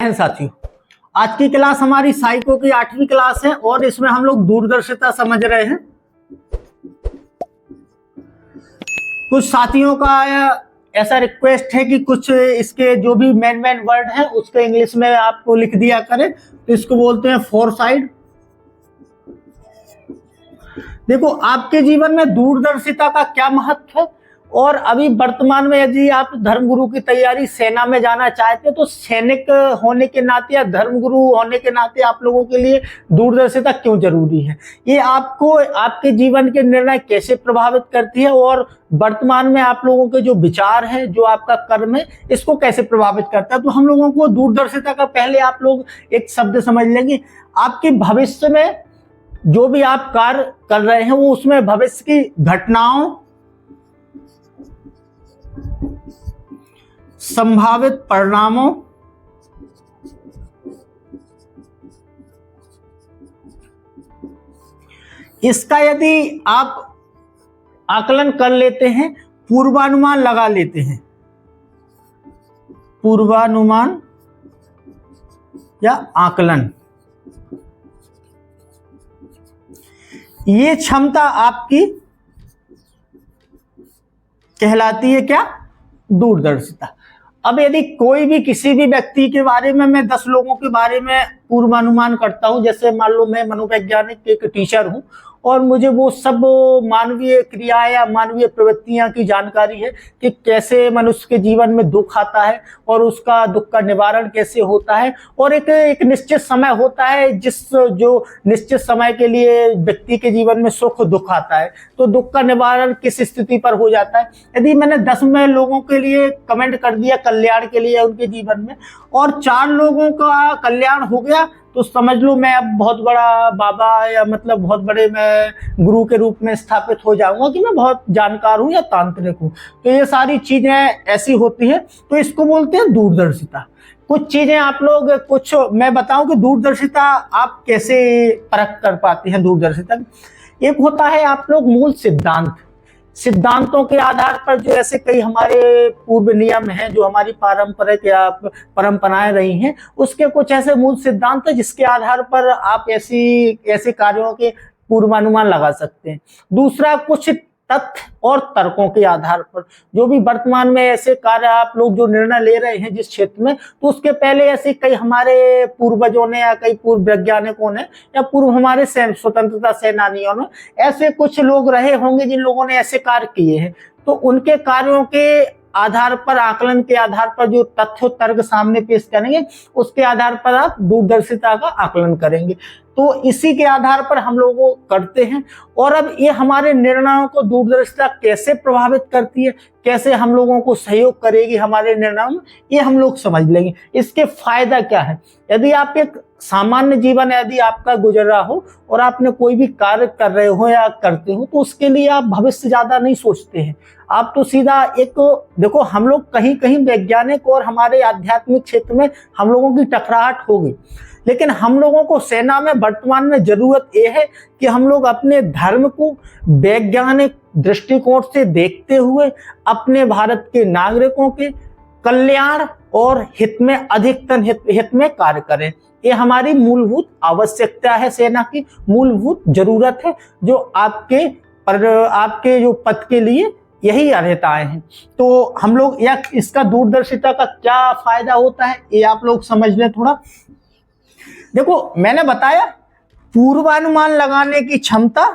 बहन साथियों, आज की क्लास हमारी साइको की 8वीं क्लास है और इसमें हम लोग दूरदर्शिता समझ रहे हैं। कुछ साथियों का ऐसा रिक्वेस्ट है कि कुछ इसके जो भी मेन वर्ड है उसके इंग्लिश में आपको लिख दिया करें, तो इसको बोलते हैं फोरसाइट। देखो, आपके जीवन में दूरदर्शिता का क्या महत्व है, और अभी वर्तमान में यदि आप धर्मगुरु की तैयारी सेना में जाना चाहते हैं तो सैनिक होने के नाते या धर्मगुरु होने के नाते आप लोगों के लिए दूरदर्शिता क्यों जरूरी है, ये आपको आपके जीवन के निर्णय कैसे प्रभावित करती है, और वर्तमान में आप लोगों के जो विचार है, जो आपका कर्म है, इसको कैसे प्रभावित करता है। तो हम लोगों को दूरदर्शिता का पहले आप लोग एक शब्द समझ लेंगे। आपके भविष्य में जो भी आप कार्य कर रहे हैं वो उसमें भविष्य की घटनाओं, संभावित परिणामों, इसका यदि आप आकलन कर लेते हैं, पूर्वानुमान लगा लेते हैं, पूर्वानुमान या आकलन, ये क्षमता आपकी कहलाती है क्या? दूरदर्शिता। अब यदि कोई भी किसी भी व्यक्ति के बारे में, मैं 10 लोगों के बारे में पूर्वानुमान करता हूं, जैसे मान लो मैं मनोवैज्ञानिक एक टीचर हूं और मुझे वो सब मानवीय क्रियाएं या मानवीय प्रवृत्तियां की जानकारी है कि कैसे मनुष्य के जीवन में दुख आता है और उसका दुख का निवारण कैसे होता है, और एक निश्चित समय होता है जो निश्चित समय के लिए व्यक्ति के जीवन में सुख दुख आता है, तो दुख का निवारण किस स्थिति पर हो जाता है। यदि मैंने 10 में लोगों के लिए कमेंट कर दिया कल्याण के लिए उनके जीवन में, और 4 लोगों का कल्याण हो गया, तो समझ लो मैं अब बहुत बड़ा बाबा या मतलब बहुत बड़े मैं गुरु के रूप में स्थापित हो जाऊंगा कि मैं बहुत जानकार हूं या तांत्रिक हूं। तो ये सारी चीजें ऐसी होती है, तो इसको बोलते हैं दूरदर्शिता। कुछ चीजें आप लोग, कुछ मैं बताऊं कि दूरदर्शिता आप कैसे परख कर पाते हैं। दूरदर्शिता एक होता है आप लोग मूल सिद्धांतों के आधार पर, जो ऐसे कई हमारे पूर्व नियम हैं, जो हमारी पारंपरिक या परंपराएं रही हैं, उसके कुछ ऐसे मूल सिद्धांत हैं जिसके आधार पर आप ऐसे कार्यों के पूर्वानुमान लगा सकते हैं। दूसरा, कुछ तथ्य और तर्कों के आधार पर, जो भी वर्तमान में ऐसे कार्य आप लोग जो निर्णय ले रहे हैं जिस क्षेत्र में, तो उसके पहले ऐसे कई हमारे पूर्वजों ने या कई पूर्व वैज्ञानिकों ने या पूर्व हमारे स्वतंत्रता सेनानियों ने ऐसे कुछ लोग रहे होंगे जिन लोगों ने ऐसे कार्य किए हैं, तो उनके कार्यों के आधार पर, आकलन के आधार पर जो तथ्य तर्क सामने पेश करेंगे, उसके आधार पर आप दूरदर्शिता का आकलन करेंगे। तो इसी के आधार पर हम लोग वो करते हैं। और अब ये हमारे निर्णयों को दूरदर्शिता कैसे प्रभावित करती है, कैसे हम लोगों को सहयोग करेगी हमारे निर्णयों में, ये हम लोग समझ लेंगे। इसके फायदा क्या है। यदि आप एक सामान्य जीवन यदि आपका गुजर रहा हो और आपने कोई भी कार्य कर रहे हो या करते हो, तो उसके लिए आप भविष्य ज्यादा नहीं सोचते हैं। आप तो सीधा एक, देखो हम लोग कहीं कहीं वैज्ञानिक और हमारे आध्यात्मिक क्षेत्र में हम लोगों की टकराहट होगी, लेकिन हम लोगों को सेना में वर्तमान में जरूरत यह है कि हम लोग अपने धर्म को वैज्ञानिक दृष्टिकोण से देखते हुए अपने भारत के नागरिकों के कल्याण और हित में, अधिकतम हित में कार्य करें। ये हमारी मूलभूत आवश्यकता है, सेना की मूलभूत जरूरत है, जो आपके जो पद के लिए यही अर्हताएं हैं। तो हम लोग या इसका दूरदर्शिता का क्या फायदा होता है, ये आप लोग समझ लें थोड़ा। देखो, मैंने बताया पूर्वानुमान लगाने की क्षमता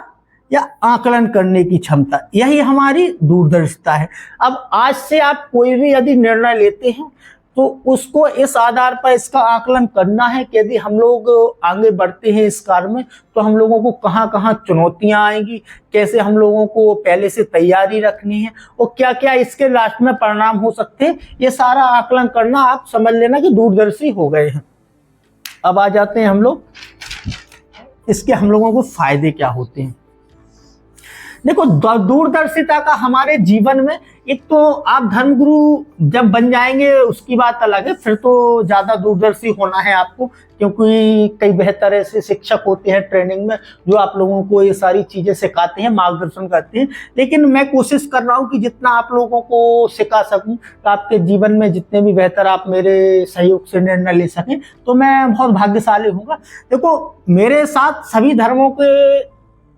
या आकलन करने की क्षमता, यही हमारी दूरदर्शिता है। अब आज से आप कोई भी यदि निर्णय लेते हैं तो उसको इस आधार पर इसका आकलन करना है कि यदि हम लोग आगे बढ़ते हैं इस कार्य में, तो हम लोगों को कहाँ कहाँ चुनौतियां आएंगी, कैसे हम लोगों को पहले से तैयारी रखनी है, और क्या क्या इसके लास्ट में परिणाम हो सकते हैं। ये सारा आकलन करना आप समझ लेना कि दूरदर्शी हो गए हैं। अब आ जाते हैं हम लोग, इसके हम लोगों को फायदे क्या होते हैं। देखो, दूरदर्शिता का हमारे जीवन में एक तो आप धर्मगुरु जब बन जाएंगे उसकी बात अलग है, फिर तो ज्यादा दूरदर्शी होना है आपको, क्योंकि कई बेहतर ऐसे शिक्षक होते हैं ट्रेनिंग में जो आप लोगों को ये सारी चीजें सिखाते हैं, मार्गदर्शन करते हैं। लेकिन मैं कोशिश कर रहा हूँ कि जितना आप लोगों को सिखा सकूं, तो आपके जीवन में जितने भी बेहतर आप मेरे सहयोग से निर्णय ले सकें, तो मैं बहुत भाग्यशाली हूँगा। देखो, मेरे साथ सभी धर्मों के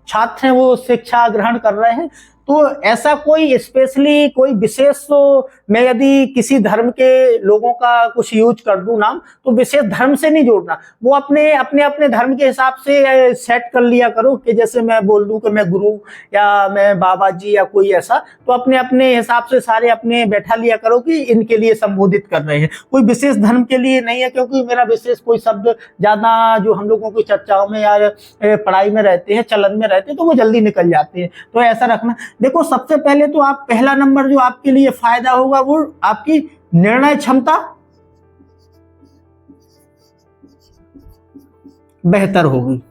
छात्र हैं, वो शिक्षा ग्रहण कर रहे हैं, तो ऐसा कोई स्पेशली कोई विशेष, तो मैं यदि किसी धर्म के लोगों का कुछ यूज कर दूं नाम, तो विशेष धर्म से नहीं जोड़ना, वो अपने अपने अपने धर्म के हिसाब से सेट कर लिया करो, कि जैसे मैं बोल दूं कि मैं गुरु या मैं बाबा जी या कोई ऐसा, तो अपने अपने हिसाब से सारे अपने बैठा लिया करो कि इनके लिए संबोधित कर रहे हैं, कोई विशेष धर्म के लिए नहीं है। क्योंकि मेरा विशेष कोई शब्द ज्यादा जो हम लोगों की चर्चाओं में या पढ़ाई में रहते हैं, चलन में रहते हैं, तो वो जल्दी निकल जाते हैं, तो ऐसा रखना। देखो, सबसे पहले तो आप पहला नंबर जो आपके लिए फायदा होगा वो आपकी निर्णय क्षमता बेहतर होगी।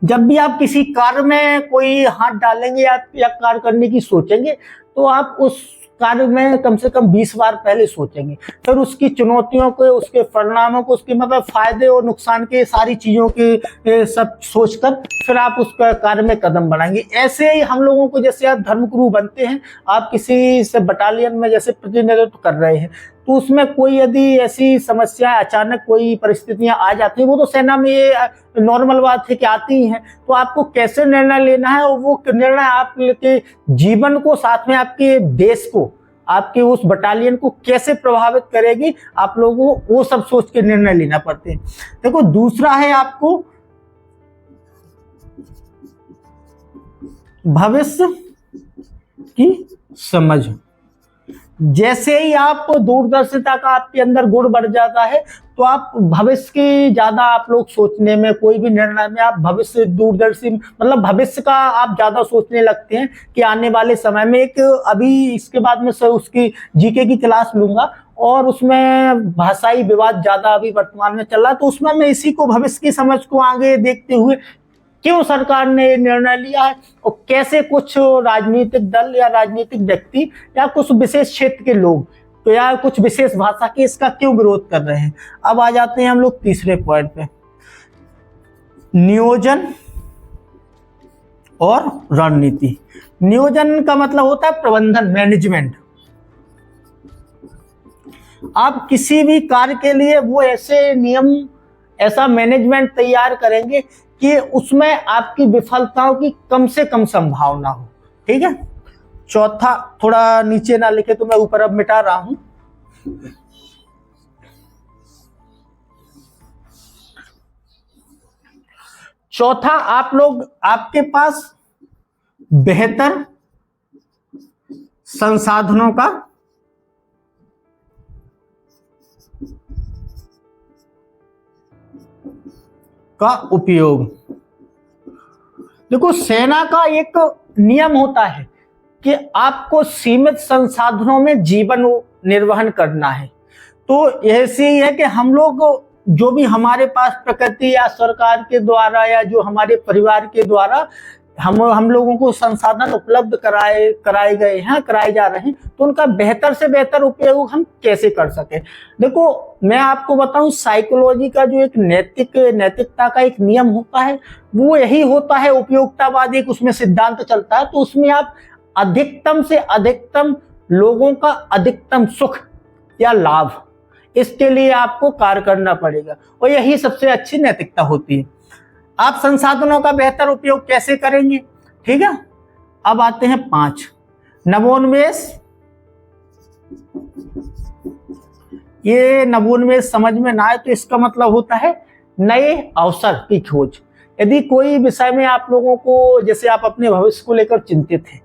जब भी आप किसी कार्य में कोई हाथ डालेंगे या कार्य करने की सोचेंगे, तो आप उस कार्य में कम से कम 20 बार पहले सोचेंगे, फिर उसकी चुनौतियों को, उसके परिणामों को, उसके मतलब फायदे और नुकसान के सारी चीजों के सब सोचकर फिर आप उस कार्य में कदम बढ़ाएंगे। ऐसे ही हम लोगों को, जैसे आप धर्मगुरु बनते हैं, आप किसी से बटालियन में जैसे प्रतिनिधित्व कर रहे हैं, तो उसमें कोई यदि ऐसी समस्या, अचानक कोई परिस्थितियां आ जाती हैं, वो तो सेना में ये नॉर्मल बात है कि आती ही हैं, तो आपको कैसे निर्णय लेना है, और वो निर्णय आपके जीवन को, साथ में आपके देश को, आपके उस बटालियन को कैसे प्रभावित करेगी, आप लोगों को वो सब सोच के निर्णय लेना पड़ते हैं। देखो, दूसरा है आपको भविष्य की समझ। जैसे ही आप दूरदर्शिता का आपके अंदर गुण बढ़ जाता है, तो आप भविष्य की ज्यादा आप लोग सोचने में, कोई भी निर्णय में आप भविष्य दूरदर्शी, मतलब भविष्य का आप ज्यादा सोचने लगते हैं कि आने वाले समय में एक, अभी इसके बाद में उसकी जीके की क्लास लूंगा और उसमें भाषाई विवाद ज्यादा अभी वर्तमान में चल रहा है, तो उसमें मैं इसी को, भविष्य की समझ को आगे देखते हुए क्यों सरकार ने निर्णय लिया है, और कैसे कुछ राजनीतिक दल या राजनीतिक व्यक्ति या कुछ विशेष क्षेत्र के लोग, तो या कुछ विशेष भाषा के, इसका क्यों विरोध कर रहे हैं। अब आ जाते हैं हम लोग तीसरे पॉइंट पे, नियोजन और रणनीति। नियोजन का मतलब होता है प्रबंधन, मैनेजमेंट। आप किसी भी कार्य के लिए वो ऐसे नियम, ऐसा मैनेजमेंट तैयार करेंगे कि उसमें आपकी विफलताओं की कम से कम संभावना हो। ठीक है। चौथा, थोड़ा नीचे ना लिखे तो मैं ऊपर अब मिटा रहा हूं। चौथा, आप लोग, आपके पास बेहतर संसाधनों का उपयोग। देखो, सेना का एक नियम होता है कि आपको सीमित संसाधनों में जीवन निर्वहन करना है। तो ऐसे ही है कि हम लोग, जो भी हमारे पास प्रकृति या सरकार के द्वारा या जो हमारे परिवार के द्वारा हम लोगों को संसाधन उपलब्ध कराए गए हैं, कराए जा रहे हैं, तो उनका बेहतर से बेहतर उपयोग हम कैसे कर सके। देखो, मैं आपको बताऊं, साइकोलॉजी का जो एक नैतिकता का एक नियम होता है, वो यही होता है, उपयोगितावाद एक उसमें सिद्धांत चलता है। तो उसमें आप अधिकतम से अधिकतम लोगों का अधिकतम सुख या लाभ, इसके लिए आपको कार्य करना पड़ेगा, और यही सबसे अच्छी नैतिकता होती है। आप संसाधनों का बेहतर उपयोग कैसे करेंगे। ठीक है। अब आते हैं 5, नवोन्मेष। ये नवोन्मेष समझ में ना आए तो इसका मतलब होता है नए अवसर की खोज। यदि कोई विषय में आप लोगों को, जैसे आप अपने भविष्य को लेकर चिंतित हैं,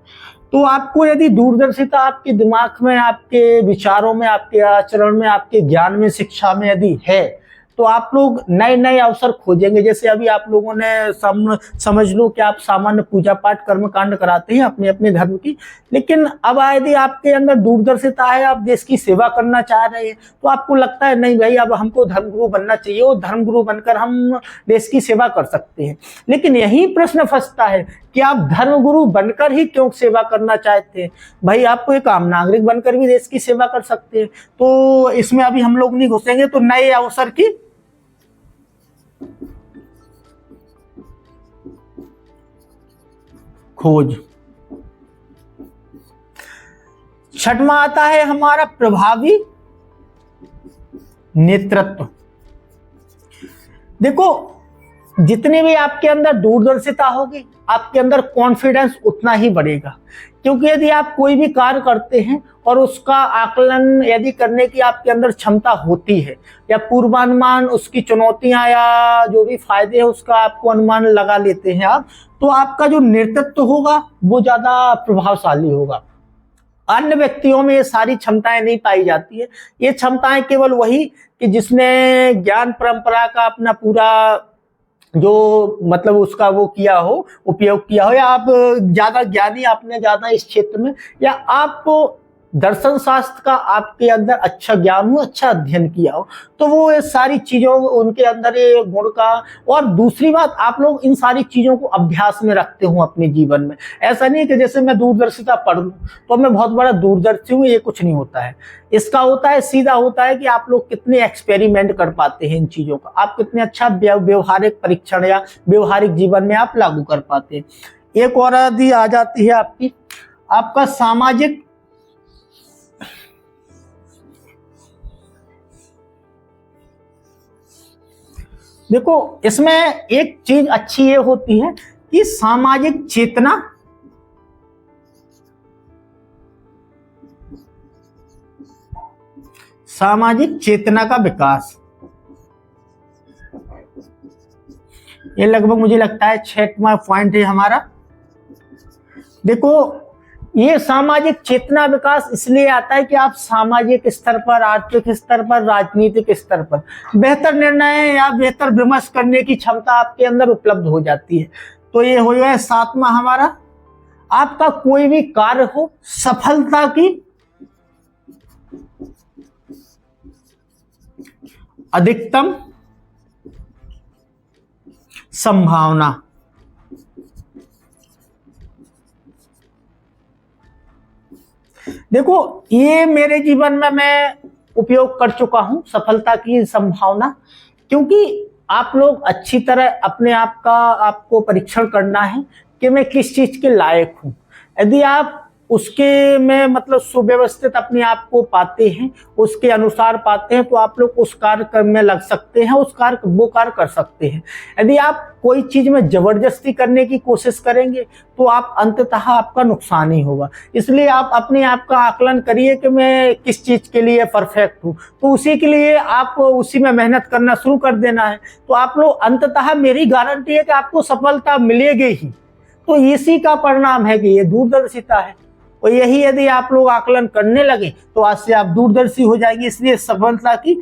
तो आपको यदि दूरदर्शिता आपके दिमाग में, आपके विचारों में, आपके आचरण में, आपके ज्ञान में, शिक्षा में यदि है, तो आप लोग नए नए अवसर खोजेंगे। जैसे अभी आप लोगों ने समझ लो कि आप सामान्य पूजा पाठ कर्म कांड कराते हैं अपने अपने धर्म की, लेकिन अब यदि आपके अंदर दूरदर्शिता है, आप देश की सेवा करना चाह रहे हैं, तो आपको लगता है नहीं भाई अब हमको धर्मगुरु बनना चाहिए और धर्मगुरु बनकर हम देश की सेवा कर सकते हैं। लेकिन यही प्रश्न फंसता है कि आप धर्मगुरु बनकर ही क्यों सेवा करना चाहते हैं? भाई आपको एक आम नागरिक बनकर भी देश की सेवा कर सकते हैं। तो इसमें अभी हम लोग नहीं घुसेंगे। तो नए अवसर की खोज। छठवां आता है हमारा प्रभावी नेतृत्व। देखो जितनी भी आपके अंदर दूरदर्शिता होगी, आपके अंदर कॉन्फिडेंस उतना ही बढ़ेगा। क्योंकि यदि आप कोई भी कार्य करते हैं और उसका आकलन यदि करने की आपके अंदर क्षमता होती है, या पूर्वानुमान उसकी चुनौतियां या जो भी फायदे हैं उसका आपको अनुमान लगा लेते हैं आप, तो आपका जो नेतृत्व होगा वो ज्यादा प्रभावशाली होगा। अन्य व्यक्तियों में ये सारी क्षमताएं नहीं पाई जाती है। ये क्षमताएं केवल वही कि जिसने ज्ञान परंपरा का अपना पूरा जो मतलब उसका वो किया हो, उपयोग किया हो, या आप ज्यादा ज्ञानी, आपने ज्यादा इस क्षेत्र में, या आप दर्शन शास्त्र का आपके अंदर अच्छा ज्ञान हो, अच्छा अध्ययन किया हो, तो वो ये सारी चीजों उनके अंदर ये गुण का। और दूसरी बात, आप लोग इन सारी चीजों को अभ्यास में रखते हो अपने जीवन में। ऐसा नहीं है कि जैसे मैं दूरदर्शिता पढ़ लूं तो मैं बहुत बड़ा दूरदर्शी हूं, ये कुछ नहीं होता है। इसका होता है, सीधा होता है कि आप लोग कितने एक्सपेरिमेंट कर पाते हैं इन चीजों का, आप कितने अच्छा व्यवहारिक परीक्षण या व्यवहारिक जीवन में आप लागू कर पाते हैं। एक और आदि आ जाती है आपका सामाजिक देखो इसमें एक चीज अच्छी ये होती है कि सामाजिक चेतना का विकास। ये लगभग मुझे लगता है 6वां पॉइंट है हमारा। देखो ये सामाजिक चेतना विकास इसलिए आता है कि आप सामाजिक स्तर पर, आर्थिक स्तर पर, राजनीतिक स्तर पर बेहतर निर्णय या बेहतर विमर्श करने की क्षमता आपके अंदर उपलब्ध हो जाती है। तो ये हो गया 7वां हमारा। आपका कोई भी कार्य हो, सफलता की अधिकतम संभावना। देखो ये मेरे जीवन में मैं उपयोग कर चुका हूं, सफलता की संभावना। क्योंकि आप लोग अच्छी तरह अपने आप का आपको परीक्षण करना है कि मैं किस चीज के लायक हूं। यदि आप उसके में मतलब सुव्यवस्थित अपने आप को पाते हैं, उसके अनुसार पाते हैं, तो आप लोग उस कार्य में लग सकते हैं, वो कार्य कर सकते हैं। यदि आप कोई चीज में जबरदस्ती करने की कोशिश करेंगे तो आप अंततः आपका नुकसान ही होगा। इसलिए आप अपने आप का आकलन करिए कि मैं किस चीज के लिए परफेक्ट हूँ, तो उसी के लिए आप उसी में मेहनत करना शुरू कर देना है। तो आप लोग अंततः, मेरी गारंटी है कि आपको सफलता मिलेगी ही। तो इसी का परिणाम है कि ये दूरदर्शिता है। और यही यदि आप लोग आकलन करने लगे तो आज से आप दूरदर्शी हो जाएंगे। इसलिए सफलता की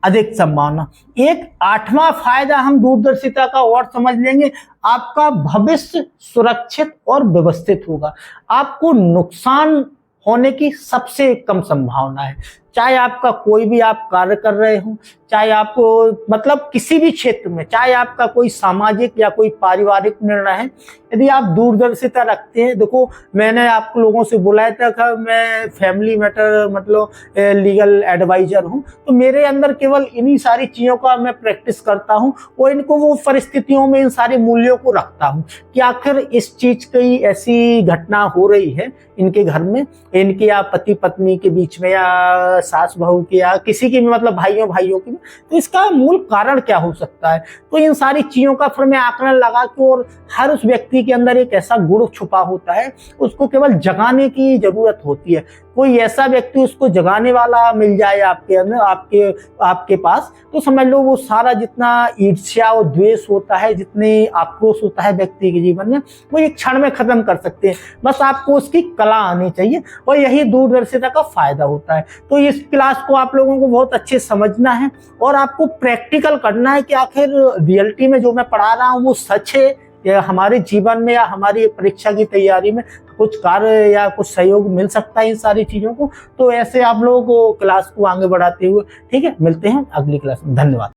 अधिक संभावना। एक 8वां फायदा हम दूरदर्शिता का और समझ लेंगे, आपका भविष्य सुरक्षित और व्यवस्थित होगा। आपको नुकसान होने की सबसे कम संभावना है। चाहे आपका कोई भी आप कार्य कर रहे हो, चाहे आपको मतलब किसी भी क्षेत्र में, चाहे आपका कोई सामाजिक या कोई पारिवारिक निर्णय है, यदि आप दूरदर्शिता रखते हैं। देखो मैंने आप लोगों से बुलाया था कि मैं फैमिली मैटर मतलब लीगल एडवाइजर हूं, तो मेरे अंदर केवल इन्हीं सारी चीजों का मैं प्रैक्टिस करता हूं और इनको वो परिस्थितियों में इन सारे मूल्यों को रखता हूं कि आखिर इस चीज की ऐसी घटना हो रही है इनके घर में, इनके या पति पत्नी के बीच में, या सास बहू के, या किसी की भी मतलब भाइयों की, तो इसका मूल कारण क्या हो सकता है। तो इन सारी चीजों का फिर मैं आकलन लगा के, और हर उस व्यक्ति के अंदर एक ऐसा गुण छुपा होता है, उसको केवल जगाने की जरूरत होती है। कोई ऐसा व्यक्ति उसको जगाने वाला मिल जाए आपके अंदर, आपके पास, तो समझ लो वो सारा जितना ईर्ष्या और द्वेष होता है, जितने आक्रोश होता है व्यक्ति के जीवन में, वो एक क्षण में खत्म कर सकते हैं। बस आपको उसकी कला आनी चाहिए और यही दूरदर्शिता का फायदा होता है। तो इस क्लास को आप लोगों को बहुत अच्छे समझना है और आपको प्रैक्टिकल करना है कि आखिर रियलिटी में जो मैं पढ़ा रहा हूँ वो सच है या हमारे जीवन में या हमारी परीक्षा की तैयारी में कुछ कार्य या कुछ सहयोग मिल सकता है इन सारी चीजों को। तो ऐसे आप लोगों को क्लास को आगे बढ़ाते हुए, ठीक है, मिलते हैं अगली क्लास में। धन्यवाद।